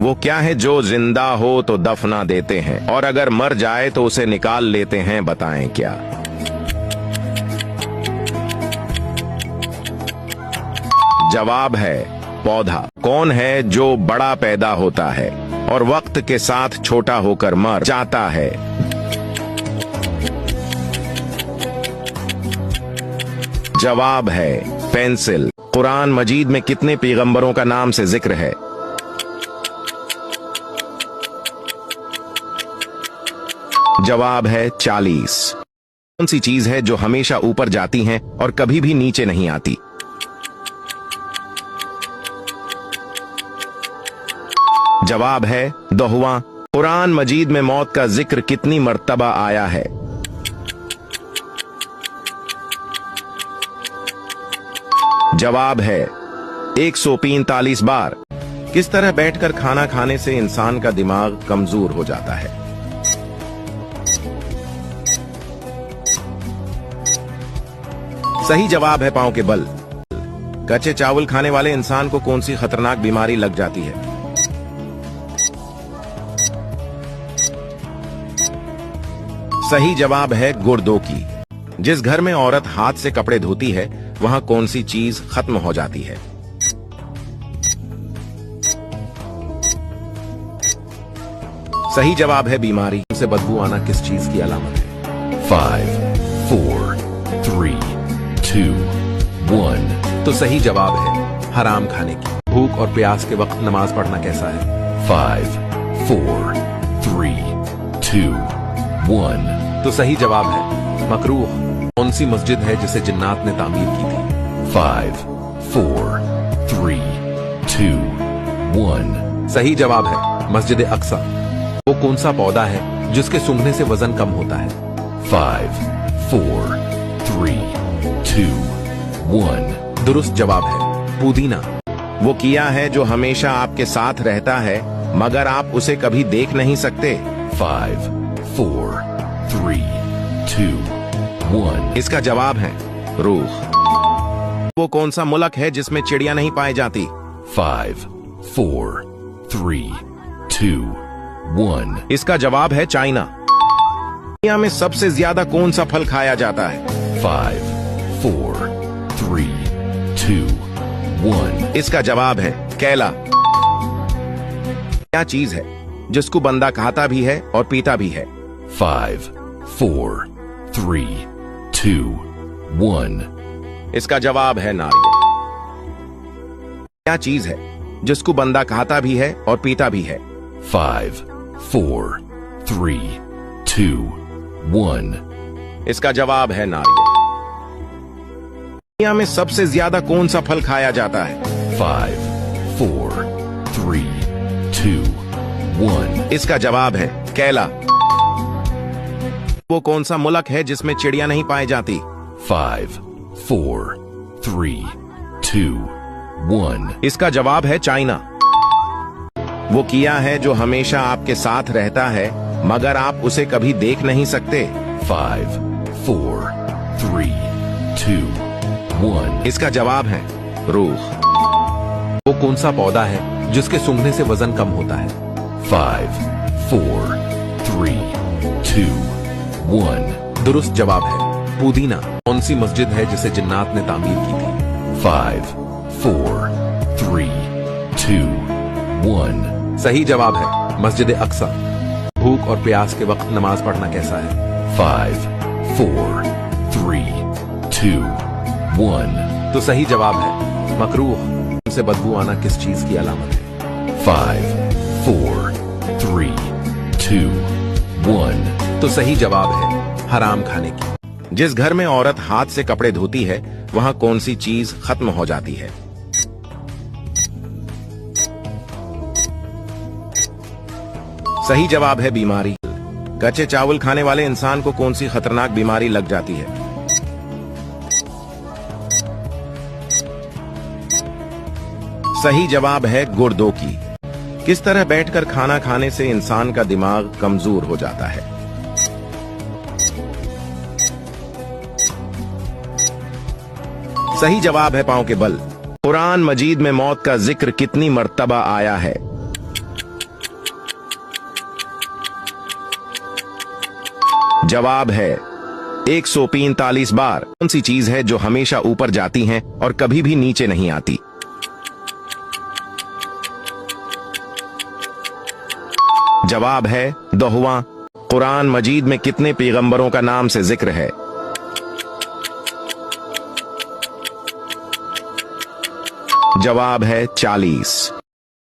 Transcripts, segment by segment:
वो क्या है जो जिंदा हो तो दफना देते हैं और अगर मर जाए तो उसे निकाल लेते हैं, बताएं क्या। जवाब है पौधा। कौन है जो बड़ा पैदा होता है और वक्त के साथ छोटा होकर मर जाता है? जवाब है पेंसिल। कुरान मजीद में कितने पैगंबरों का नाम से जिक्र है? जवाब है 40। कौन सी चीज है जो हमेशा ऊपर जाती है और कभी भी नीचे नहीं आती? जवाब है दोहवा। कुरान मजीद में मौत का जिक्र कितनी मर्तबा आया है? जवाब है 145 बार। किस तरह बैठकर खाना खाने से इंसान का दिमाग कमजोर हो जाता है? सही जवाब है पांव के बल। कच्चे चावल खाने वाले इंसान को कौन सी खतरनाक बीमारी लग जाती है? सही जवाब है गुर्दों की। जिस घर में औरत हाथ से कपड़े धोती है वहां कौन सी चीज खत्म हो जाती है? सही जवाब है बीमारी। से बदबू आना किस चीज की अलामत है? 5, 4, 3, 2, 1। तो सही जवाब है हराम खाने की। भूख और प्यास के वक्त नमाज पढ़ना कैसा है? 5, 4, 3, 2, 1। तो सही जवाब है मकरूह। कौन सी मस्जिद है जिसे जिन्नात ने तामीर की थी? 5, 4, 3, 2, 1। सही जवाब है मस्जिद अक्सा। वो कौन सा पौधा है जिसके सूंघने से वजन कम होता है? 5, 4, 3, 2, 1। दुरुस्त जवाब है पुदीना। वो किया है जो हमेशा आपके साथ रहता है मगर आप उसे कभी देख नहीं सकते? 5, 4, 3, 2, 1। इसका जवाब है रूह। वो कौन सा मुल्क है जिसमें चिड़िया नहीं पाई जाती? 5, 4, 3, 2, 1। इसका जवाब है चाइना। दुनिया में सबसे ज्यादा कौन सा फल खाया जाता है? 5, 4, 3, 2, 1। इसका जवाब है केला। क्या चीज है जिसको बंदा खाता भी है और पीता भी है? 5, 4, 3, 2, 1। इसका जवाब है नारियल। क्या चीज है जिसको बंदा खाता भी है और पीता भी है? 5, 4, 3, 2, 1। इसका जवाब है नारियल। दुनिया में सबसे ज्यादा कौन सा फल खाया जाता है? 5, 4, 3, 2, 1। इसका जवाब है केला। वो कौन सा मुल्क है जिसमें चिड़िया नहीं पाई जाती? 5, 4, 3, 2, 1। इसका जवाब है चाइना। वो किया है जो हमेशा आपके साथ रहता है मगर आप उसे कभी देख नहीं सकते? 5, 4, 3, 2, 1। इसका जवाब है रूह। वो कौन सा पौधा है जिसके सूंघने से वजन कम होता है? 5, 4, 3, 2, 1। दुरुस्त जवाब है पुदीना। कौन सी मस्जिद है जिसे जिन्नात ने तामीर की थी? 5, 4, 3, 2, 1। सही जवाब है मस्जिद अक्सा। भूख और प्यास के वक्त नमाज पढ़ना कैसा है? 5, 4, 3, 2, 1। तो सही जवाब है मकरूह। से बदबू आना किस चीज की अलामत है? 5, 4, 3, 2, 1। तो सही जवाब है हराम खाने की। जिस घर में औरत हाथ से कपड़े धोती है वहां कौन सी चीज खत्म हो जाती है? सही जवाब है बीमारी। कच्चे चावल खाने वाले इंसान को कौन सी खतरनाक बीमारी लग जाती है? सही जवाब है गुर्दों की। किस तरह बैठकर खाना खाने से इंसान का दिमाग कमजोर हो जाता है? सही जवाब है पांव के बल। कुरान मजीद में मौत का जिक्र कितनी मर्तबा आया है? जवाब है 145 बार। कौन सी चीज है जो हमेशा ऊपर जाती है और कभी भी नीचे नहीं आती? जवाब है दोहवा। कुरान मजीद में कितने पैगंबरों का नाम से जिक्र है? जवाब है 40।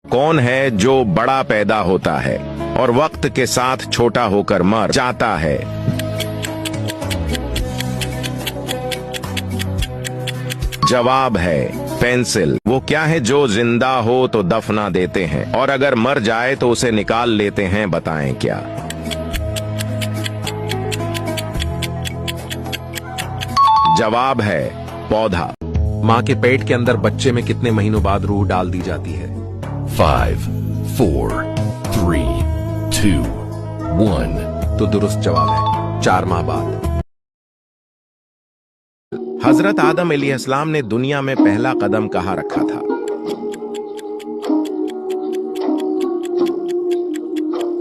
कौन है जो बड़ा पैदा होता है और वक्त के साथ छोटा होकर मर जाता है? जवाब है पेंसिल। वो क्या है जो जिंदा हो तो दफना देते हैं और अगर मर जाए तो उसे निकाल लेते हैं? बताएं क्या? जवाब है पौधा। माँ के पेट के अंदर बच्चे में कितने महीनों बाद रूह डाल दी जाती है? 5, 4, 3, 2, 1. तो दुरुस्त जवाब है 4 माह बाद। हजरत आदम अलैहिस्सलाम ने दुनिया में पहला कदम कहाँ रखा था?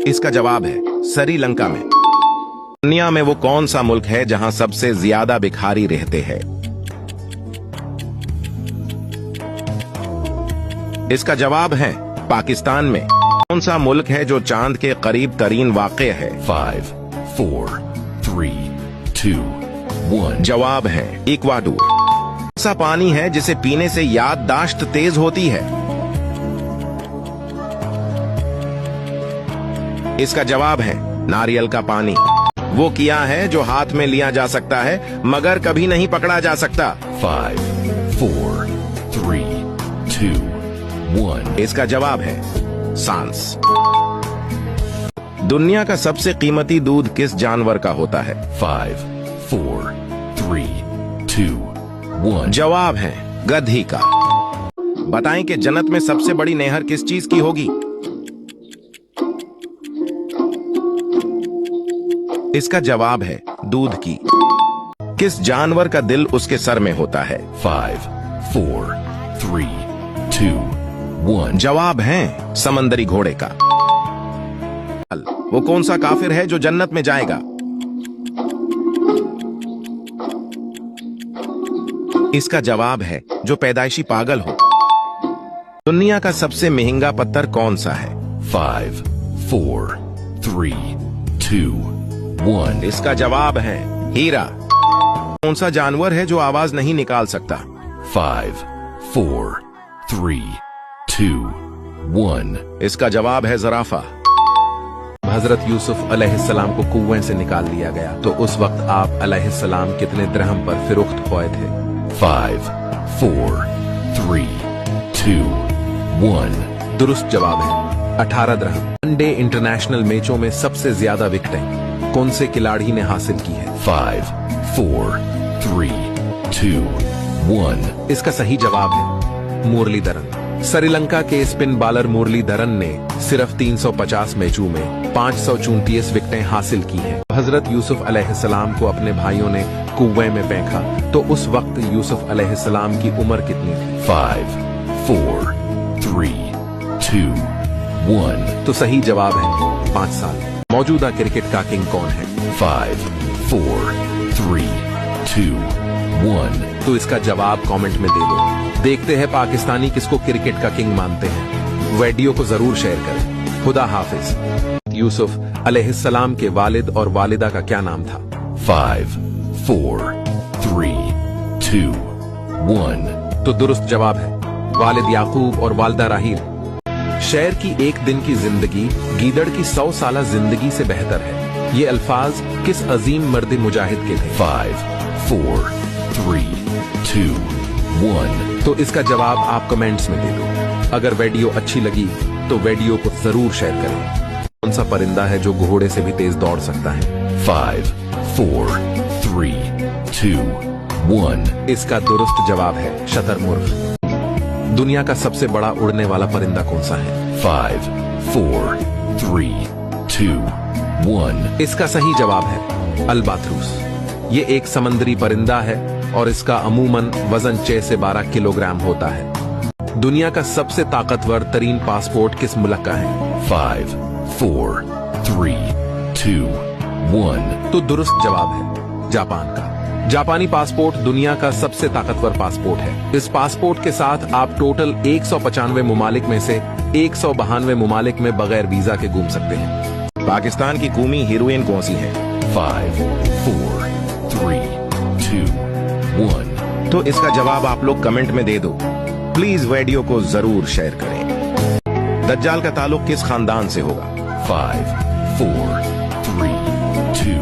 इसका जवाब है श्रीलंका में। दुनिया में वो कौन सा मुल्क है जहां सबसे ज्यादा भिखारी रहते हैं? इसका जवाब है पाकिस्तान में। कौन सा मुल्क है जो चांद के करीब तरीन वाक़ है? 5, 4, 3, 2, 1. जवाब है इक्वाडोर। कौन सा पानी है जिसे पीने से याददाश्त तेज होती है? इसका जवाब है नारियल का पानी। वो क्या है जो हाथ में लिया जा सकता है मगर कभी नहीं पकड़ा जा सकता? 5, 4, 3, 2, 1. इसका जवाब है सांस। दुनिया का सबसे कीमती दूध किस जानवर का होता है? 5, 4, 3, 2, 1. जवाब है गधी का। बताएं कि जन्नत में सबसे बड़ी नहर किस चीज की होगी? इसका जवाब है दूध की। किस जानवर का दिल उसके सर में होता है? 5, 4, 3, 2, 1. जवाब है समंदरी घोड़े का। वो कौन सा काफिर है जो जन्नत में जाएगा? इसका जवाब है जो पैदाइशी पागल हो। दुनिया का सबसे महंगा पत्थर कौन सा है? 5, 4, 3, 2, 1. इसका जवाब है हीरा। कौन सा जानवर है जो आवाज नहीं निकाल सकता? 5, 4, 3, 2, 1. इसका जवाब है ज़राफ़ा। हजरत यूसुफ अलैहिस्सलाम को कुएं से निकाल लिया गया तो उस वक्त आप अलैहिस्सलाम कितने दिरहम पर फिरोख्त हुए थे? 5, 4, 3, 2, 1. दुरुस्त जवाब है 18 दिरहम। वनडे इंटरनेशनल मैचों में सबसे ज्यादा विकेटें कौन से खिलाड़ी ने हासिल की है? 5, 4, 3, 2, 1. इसका सही जवाब है मुरलीधरन। श्रीलंका के स्पिन बॉलर मुरलीधरन ने सिर्फ 350 मैचों में 534 विकेटें हासिल की हैं। हजरत यूसुफ अलैहिस्सलाम को अपने भाइयों ने कुएं में फेंका तो उस वक्त यूसुफ अलैहिस्सलाम की उम्र कितनी थी? 5, 4, 3, 2, 1. तो सही जवाब है 5 साल। मौजूदा क्रिकेट का किंग कौन है? 5, 4, 3, 2, 1. तो इसका जवाब कमेंट में दे दो। देखते हैं पाकिस्तानी किसको क्रिकेट का किंग मानते हैं। वीडियो को जरूर शेयर करें। खुदा हाफिज। यूसुफ अलैहिस्सलाम के वालिद और वालिदा का क्या नाम था? 5, 4, 3, 2, 1. तो दुरुस्त जवाब है वालिद याकूब और वालदा राहील। शेर की एक दिन की जिंदगी गीदड़ की 100 साला जिंदगी से बेहतर है। ये अल्फाज किस अजीम मर्द मुजाहिद के थे? 5, 4, 3, 2, 1. तो इसका जवाब आप कमेंट्स में दे दो। अगर वीडियो अच्छी लगी तो वीडियो को जरूर शेयर करें। कौन सा परिंदा है जो घोड़े से भी तेज दौड़ सकता है? 5, 4, 3, 2, 1. इसका दुरुस्त जवाब है शतरमुर्ग। दुनिया का सबसे बड़ा उड़ने वाला परिंदा कौन सा है? 5, 4, 3, 2, 1. इसका सही जवाब है अल्बात्रुस। ये एक समंदरी परिंदा है और इसका अमूमन वजन 6 से 12 किलोग्राम होता है। दुनिया का सबसे ताकतवर तरीन पासपोर्ट किस मुल्क का है? 5, 4, 3, 2, 1. तो दुरुस्त जवाब है जापान का। जापानी पासपोर्ट दुनिया का सबसे ताकतवर पासपोर्ट है। इस पासपोर्ट के साथ आप टोटल 195 मुमालिक में से 192 मुमालिक में बगैर वीजा के घूम सकते हैं। पाकिस्तान की कूमी हीरोइन कौन सी है? 5, 4, 3, 2, 1. तो इसका जवाब आप लोग कमेंट में दे दो। प्लीज वीडियो को जरूर शेयर करें। दज्जाल का ताल्लुक किस खानदान से होगा? 5, 4, 3, 2,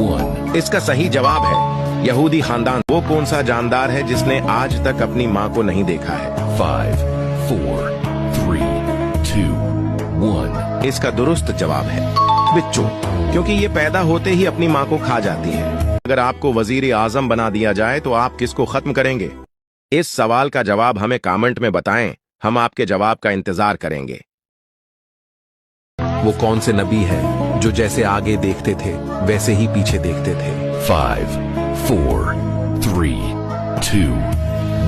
1. इसका सही जवाब है यहूदी खानदान। वो कौन सा जानदार है जिसने आज तक अपनी माँ को नहीं देखा है? 5, 4, 3, 2, 1. इसका दुरुस्त जवाब है बिच्छू, क्योंकि ये पैदा होते ही अपनी माँ को खा जाती है। अगर आपको वजीर आजम बना दिया जाए तो आप किसको खत्म करेंगे? इस सवाल का जवाब हमें कमेंट में बताएं, हम आपके जवाब का इंतजार करेंगे। वो कौन से नबी है जो जैसे आगे देखते थे वैसे ही पीछे देखते थे? 5, 4, 3, 2,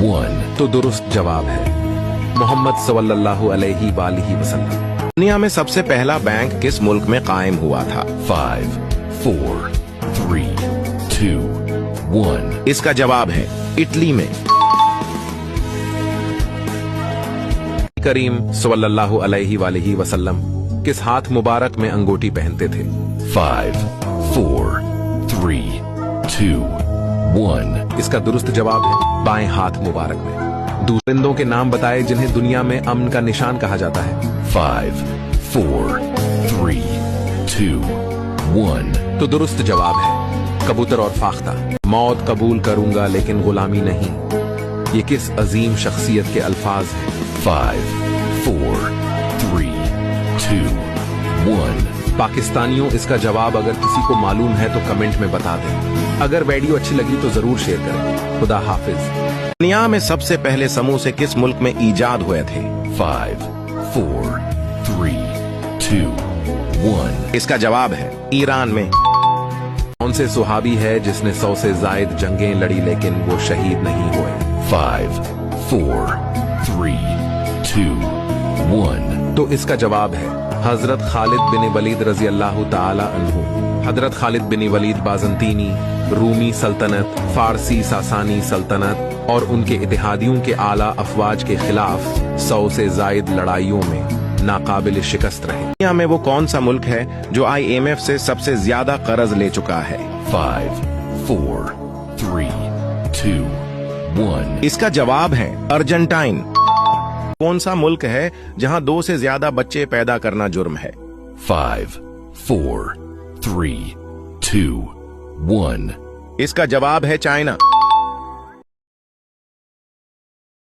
1. तो दुरुस्त जवाब है मोहम्मद सल्लल्लाहु अलैहि वसल्लम। दुनिया में सबसे पहला बैंक किस मुल्क में कायम हुआ था? 5, 4, 3, 2, 1. इसका जवाब है इटली में। करीम सल्लल्लाहु अलैहि वसल्लम किस हाथ मुबारक में अंगूठी पहनते थे? 5, 4, 3, 2, 1. इसका दुरुस्त जवाब है बाएं हाथ मुबारक में। परिंदों के नाम बताए जिन्हें दुनिया में अमन का निशान कहा जाता है? 5, 4, 3, 2, 1. तो दुरुस्त जवाब है कबूतर और फाख्ता। मौत कबूल करूंगा लेकिन गुलामी नहीं, ये किस अजीम शख्सियत के अल्फाज हैं? 5, 4, 3, 2, 1. पाकिस्तानियों, इसका जवाब अगर किसी को मालूम है तो कमेंट में बता दें। अगर वीडियो अच्छी लगी तो जरूर शेयर करें। खुदा हाफिज। दुनिया में सबसे पहले समूह से किस मुल्क में ईजाद हुए थे? 5, 4, 3, 2, 1. इसका जवाब है ईरान में। कौन से सुहाबी है जिसने 100 से जायद जंगें लड़ी लेकिन वो शहीद नहीं हुए? 5, 4, 3, 2, 1. तो इसका जवाब है हजरत खालिद बिन वलीद रजी अल्लाह ताला अन्हु। हजरत खालिद बिन वलीद बाज़ंतीनी, रूमी सल्तनत, फारसी सासानी सल्तनत और उनके इत्तेहादियों के आला अफवाज के खिलाफ 100 से जायद लड़ाइयों में नाकाबिल शिकस्त रहे। दुनिया में वो कौन सा मुल्क है जो IMF से सबसे ज्यादा कर्ज ले चुका है? 5, 4, 3, 2, 1. इसका जवाब है अर्जेंटाइन। कौन सा मुल्क है जहां 2 से ज्यादा बच्चे पैदा करना जुर्म है? 5, 4, 3, 2, 1. इसका जवाब है चाइना।